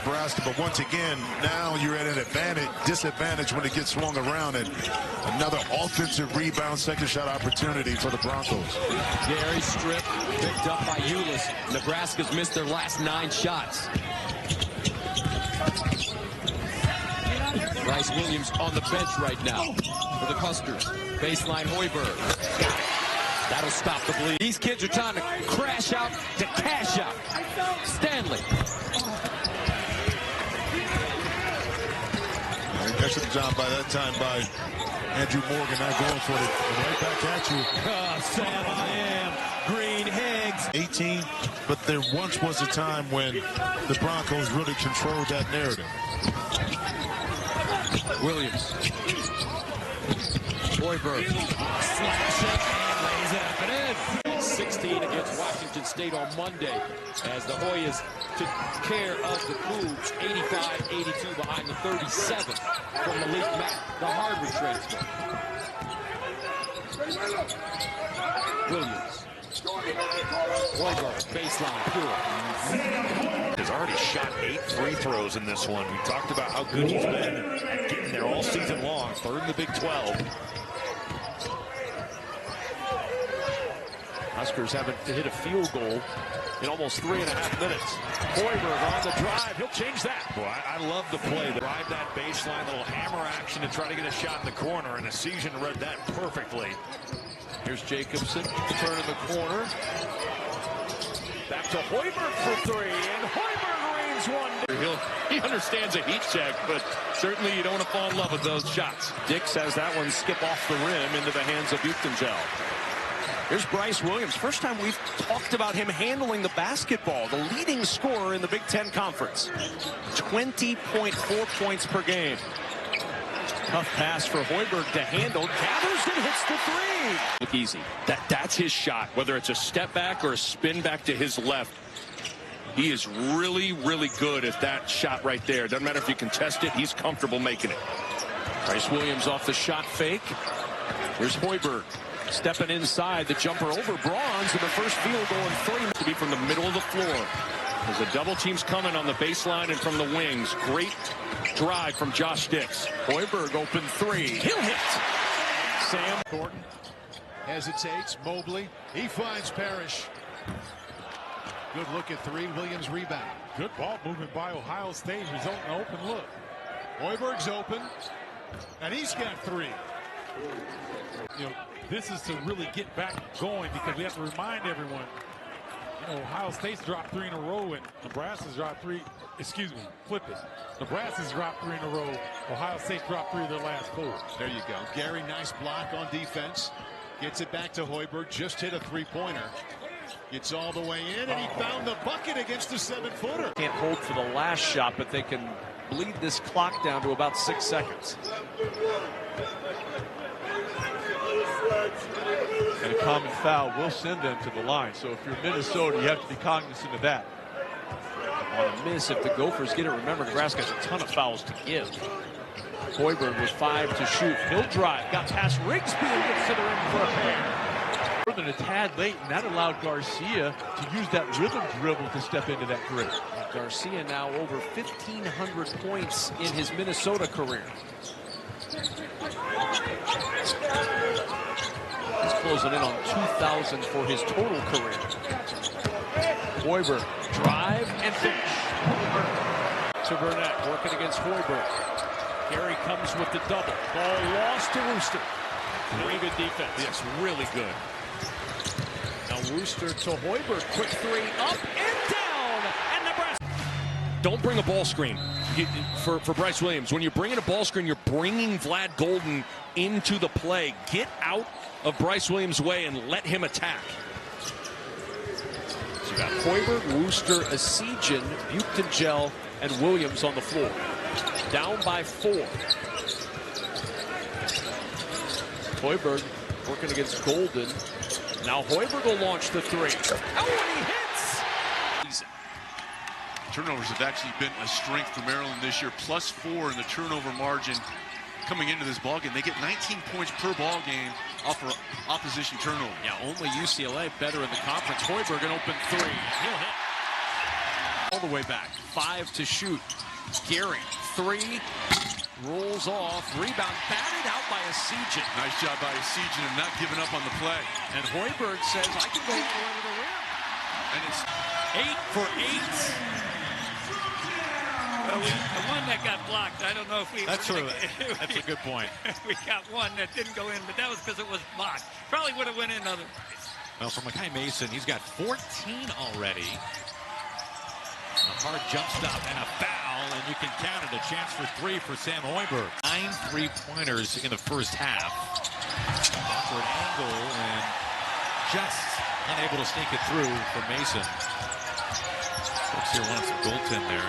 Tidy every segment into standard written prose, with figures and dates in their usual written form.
Nebraska, but once again, now you're at an disadvantage when it gets swung around, and another offensive rebound, second shot opportunity for the Broncos. Gary stripped, picked up by Ulis. Nebraska's missed their last 9 shots. Bryce Williams on the bench right now for the Huskers. Baseline Hoiberg. That'll stop the bleed. These kids are trying to crash out to cash out. Stanley. Excellent job by that time by Andrew Morgan, not going for it. Right back at you. Sam I am. Green Higgs. 18, but there once was a time when the Broncos really controlled that narrative. Williams. Hoiberg. Slash it and lays it up and in. 16 against Washington State on Monday as the Hoyas took care of the Cougs. 85-82 behind the 37 from Malik Mack, the Harvard transfer. Williams. Hoiberg, baseline, pure. Has already shot 8 free throws in this one. We talked about how good he's been at getting there all season long. Third in the Big 12. Huskers haven't hit a field goal in almost 3.5 minutes. Hoiberg on the drive. He'll change that. Boy, I love the play. Drive that baseline, little hammer action to try to get a shot in the corner, and Esijan read that perfectly. Here's Jacobson turning the corner. Back to Hoiberg for 3, and Hoiberg reigns one. He understands a heat check, but certainly you don't want to fall in love with those shots. Dix has that one skip off the rim into the hands of Buchtenzel. Here's Bryce Williams. First time we've talked about him handling the basketball. The leading scorer in the Big Ten Conference. 20.4 points per game. Tough pass for Hoiberg to handle. Gathers and hits the 3. Look easy. That's his shot. Whether it's a step back or a spin back to his left. He is really, really good at that shot right there. Doesn't matter if you can test it. He's comfortable making it. Bryce Williams off the shot fake. Here's Hoiberg. Stepping inside, the jumper over Bronze, and the first field goal in 3 to be from the middle of the floor. As the double team's coming on the baseline and from the wings. Great drive from Josh Dix. Hoiberg open 3. He'll hit. Sam Thornton hesitates. Mobley. He finds Parrish. Good look at 3. Williams rebound. Good ball movement by Ohio State. He's on an open look. Hoiberg's open. And he's got 3. You know, this is to really get back going because we have to remind everyone, you know, Ohio State's dropped 3 in a row and Nebraska's dropped 3. Excuse me, flip it. Nebraska's dropped 3 in a row. Ohio State's dropped 3 of their last 4. There you go. Gary, nice block on defense. Gets it back to Hoiberg. Just hit a 3-pointer. Gets all the way in, and he found the bucket against the 7-footer. Can't hold for the last shot, but they can bleed this clock down to about 6 seconds. And a common foul will send them to the line. So if you're Minnesota, you have to be cognizant of that. On a miss, if the Gophers get it, remember Nebraska has a ton of fouls to give. Hoiberg with 5 to shoot. He'll drive. Got past Rigsby and gets to the rim for a pair. More than a tad late, and that allowed Garcia to use that rhythm dribble to step into that grip. Garcia now over 1,500 points in his Minnesota career. He's closing in on 2,000 for his total career. Hoiberg, drive and finish. To Burnett, working against Hoiberg. Gary comes with the double. Ball lost to Wooster. Very good defense. Yes, really good. Now Wooster to Hoiberg. Quick 3 up and down. And Nebraska. Don't bring a ball screen for Bryce Williams. When you're bringing a ball screen, you're bringing Vlad Golden into the play. Get out of Bryce Williams' way and let him attack. So you got Hoiberg, Wooster, Esijan, Buchtenzel, and Williams on the floor. Down by 4. Hoiberg working against Golden. Now Hoiberg will launch the 3. Oh, and he hits! Turnovers have actually been a strength for Maryland this year. +4 in the turnover margin coming into this ballgame. They get 19 points per ball game off of opposition turnover. Yeah, only UCLA better in the conference. Hoiberg an open 3. He'll hit. All the way back. 5 to shoot. Gary, 3. Rolls off. Rebound batted out by Esijan. Nice job by Esijan of not giving up on the play. And Hoiberg says, I can go all the way to the rim. And it's 8 for 8. Well, the one that got blocked, I don't know if we... That's true. That's a good point. We got one that didn't go in, but that was because it was blocked. Probably would have went in otherwise. Well, for Makai Mason, he's got 14 already. A hard jump stop and a foul, and you can count it. A chance for 3 for Sam Hoiberg. 9 3-pointers in the first half. Awkward angle and just unable to sneak it through for Mason. Folks here want some goaltend there.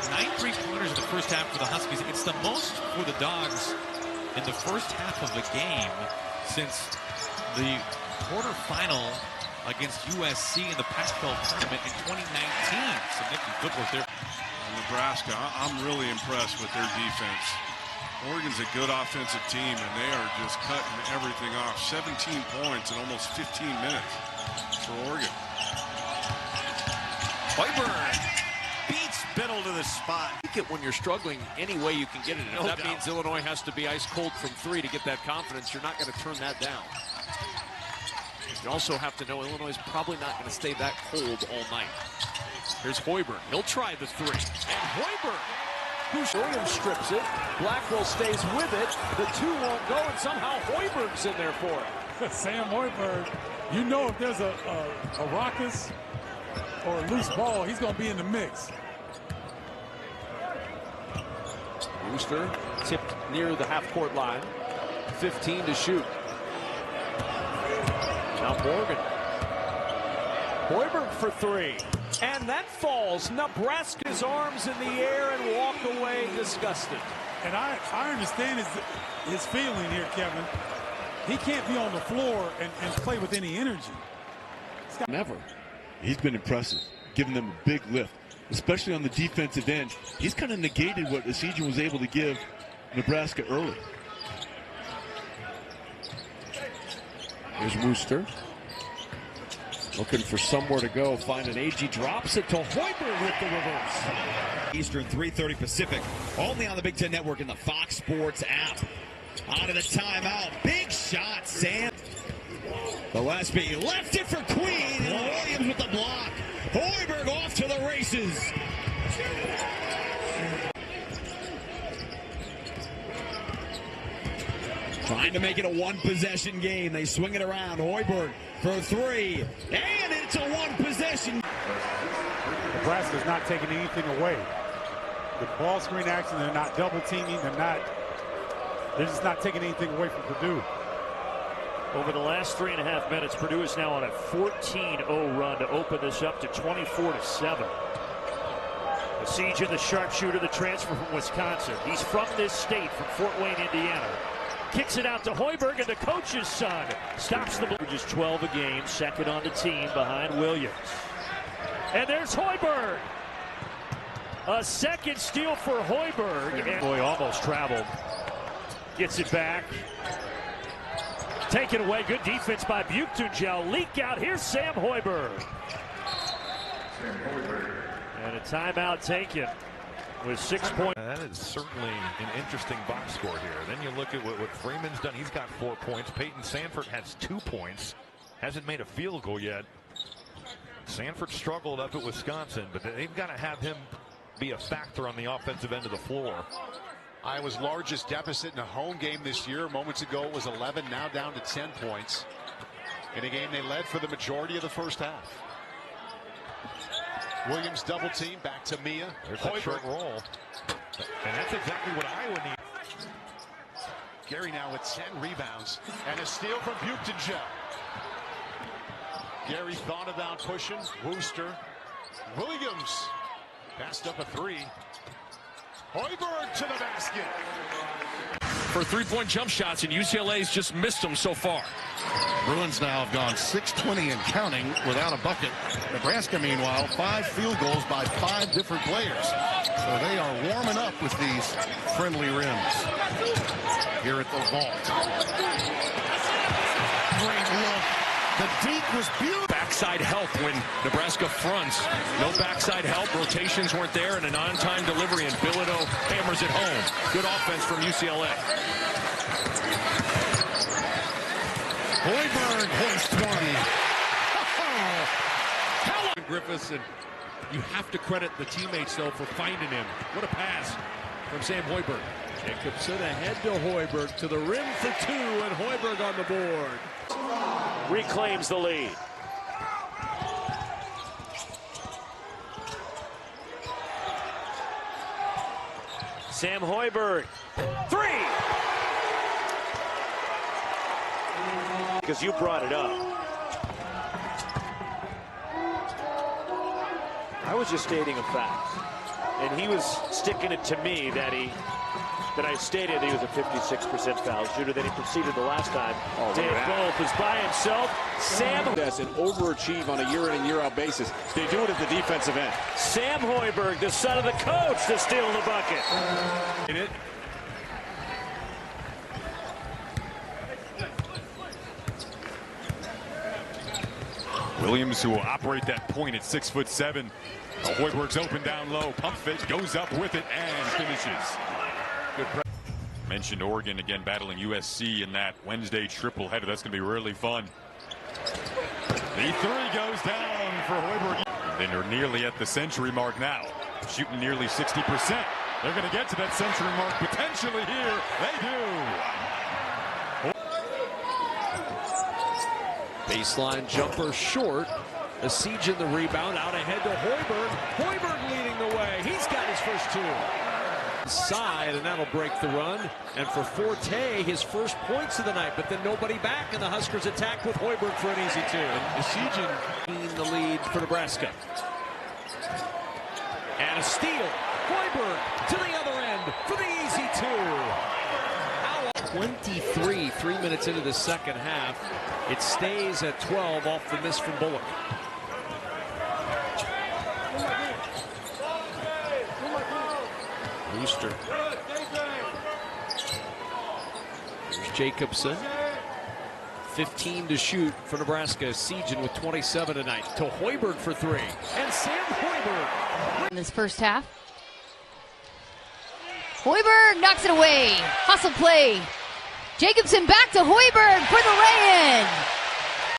9 3-pointers in the first half for the Huskies. It's the most for the Dogs in the first half of the game since the quarterfinal against USC in the Pac-12 tournament in 2019. Significant footwork there. Nebraska, I'm really impressed with their defense. Oregon's a good offensive team, and they are just cutting everything off. 17 points in almost 15 minutes for Oregon. Hoiberg beats Biddle to the spot. Take it when you're struggling any way you can get it. And if that means Illinois has to be ice cold from 3 to get that confidence, you're not going to turn that down. You also have to know Illinois is probably not going to stay that cold all night. Here's Hoiberg. He'll try the 3. And Hoiberg, Williams strips it. Blackwell stays with it. The 2 won't go, and somehow Hoiberg's in there for it. Sam Hoiberg, you know if there's a raucous or a loose ball, he's going to be in the mix. Brewster tipped near the half-court line. 15 to shoot. Now Morgan. Hoiberg for 3. And that falls. Nebraska's arms in the air and walk away disgusted. And I understand his feeling here, Kevin. He can't be on the floor and play with any energy. Never. He's been impressive, giving them a big lift, especially on the defensive end. He's kind of negated what Esijan was able to give Nebraska early. Here's Wooster. Looking for somewhere to go. Find an AG. Drops it to Hoiberg with the reverse. Eastern, 3:30 Pacific. Only on the Big Ten Network and the Fox Sports app. Out of the timeout. Big shot, Sam. Gillespie left it for Queen. And Williams with the block. Hoiberg off to the races. Trying to make it a one-possession game. They swing it around. Hoiberg for 3. And it's a one-possession. Nebraska's not taking anything away. The ball screen action, they're not double teaming. They're just not taking anything away from Purdue. Over the last 3.5 minutes, Purdue is now on a 14-0 run to open this up to 24-7. Esijan, the sharpshooter, the transfer from Wisconsin. He's from this state, from Fort Wayne, Indiana. Kicks it out to Hoiberg, and the coach's son stops the ball. Just 12 a game, second on the team behind Williams. And there's Hoiberg. A second steal for Hoiberg. And boy, almost traveled. Gets it back. Taken away. Good defense by Buchtungel. Leak out. Here's Sam Hoiberg. And a timeout taken with 6 points. That is certainly an interesting box score here. Then you look at what Freeman's done. He's got 4 points. Peyton Sanford has 2 points. Hasn't made a field goal yet. Sanford struggled up at Wisconsin, but they've got to have him be a factor on the offensive end of the floor. Iowa's largest deficit in a home game this year. Moments ago it was 11, now down to 10 points. In a game they led for the majority of the first half. Williams double team, back to Mia. There's that short roll. And that's exactly what Iowa needs. Gary now with 10 rebounds and a steal from Buchtungel. Gary thought about pushing. Wooster. Williams passed up a 3. Hoiberg to the basket. For 3-point jump shots, and UCLA's just missed them so far. Bruins now have gone 6-20 and counting without a bucket. Nebraska, meanwhile, 5 field goals by 5 different players. So they are warming up with these friendly rims here at the vault. Great look. The deke was beautiful. Backside help when Nebraska fronts. No backside help. Rotations weren't there, and an on-time delivery, and Bilodeau hammers it home. Good offense from UCLA. Hoiberg hoists one. Griffiths, and you have to credit the teammates, though, for finding him. What a pass from Sam Hoiberg. Jacobson ahead to Hoiberg, to the rim for two, and Hoiberg on the board. Reclaims the lead. Sam Hoiberg, three! Because you brought it up. I was just stating a fact, and he was sticking it to me that I stated that he was a 56% foul shooter. Then he proceeded the last time. Dave Golf is by himself. Sam and overachieve on a year-in and year-out basis. They do it at the defensive end. Sam Hoiberg, the son of the coach, to steal the bucket. In it. Williams, who will operate that point at 6'7". Hoiberg's open down low. Pump fake, goes up with it and finishes. Good. Mentioned Oregon again battling USC in that Wednesday triple header. That's going to be really fun. The three goes down for Hoiberg. They're nearly at the century mark now, shooting nearly 60%. They're going to get to that century mark potentially here. They do. Baseline jumper short. A siege in the rebound, out ahead to Hoiberg. Hoiberg leading the way. He's got his first two. Side, and that'll break the run. And for Forte, his first points of the night, but then nobody back, and the Huskers attack with Hoiberg for an easy two. And siege in the lead for Nebraska. And a steal. Hoiberg to the other end for the easy two. 23, 3 minutes into the second half. It stays at 12 off the miss from Bullock. Booster. There's Jacobson. 15 to shoot for Nebraska. Siegen with 27 tonight. To Hoiberg for three. And Sam Hoiberg. In this first half. Hoiberg knocks it away. Hustle play. Jacobson back to Hoiberg for the lay-in.